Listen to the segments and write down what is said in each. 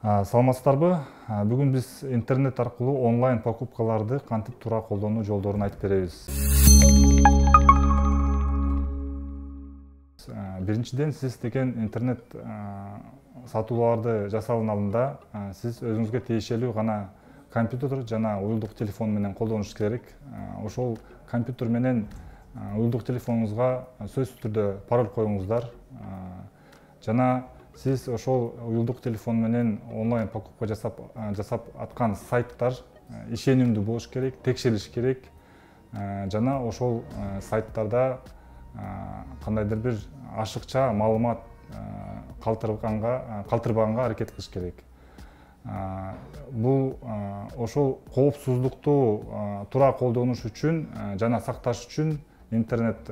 Саламатсыздарбы? Бүгүн биз интернет аркылуу онлайн покупкаларды кантип туура колдонуу жолдорун айтып беребиз. Биринчиден, сиз деген интернет сатууларды жасаганын алдында сиз өзүңүзгө тиешелүү гана компьютер жана уюлдук телефон менен колдонуш керек. Ошол компьютер менен уюлдук телефонуңузга сөзсүз түрдө пароль коюңуздар. Жана сиз ошол уюлдук телефон менен онлайн покупка жасап аткан сайттар ишенимдүү болуш керек, текшерилиш керек. Жана ошол сайттарда кандайдыр бир ашыкча маалымат калтырбаганга аракет кылыш керек. Бул ошол коопсуздукту туура колдонуш үчүн жана сакташ үчүн интернет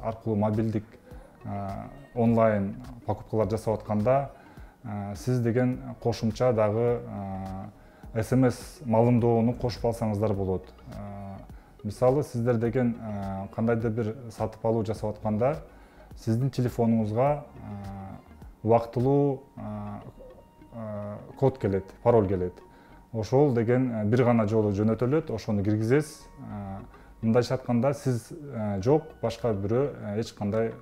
аркылуу мобилдик онлайн покупкалар жасап атканда сиз деген кошумча дагы SMS маалымдоону кошуп алсаңыздар болот. Мисалы, сиздер деген кандайдыр бир сатып алуу жасап атканда сиздин телефонуңузга убактылуу код келет, пароль келет. Ошол деген бир гана жолу жөнөтүлөт, ошону киргизесиз. Мындайча айтканда, сиз жок, башка бирөө эч кандай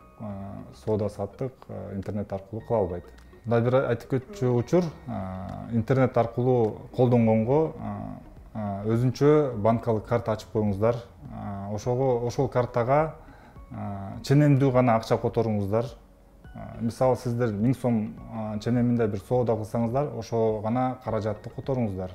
соода саттык интернет аркылуу кыла албайт. Мындай бир айтып кетчү учур, интернет аркылуу колдонгонго өзүнчө банкалык карта ачып коюңуздар. Ошол картага ченемдүү гана акча которуңуздар. Мисалы, сиздер 1000 сом ченеминде бир соода кылсаңыздар, ошо гана каражатты которуңуздар.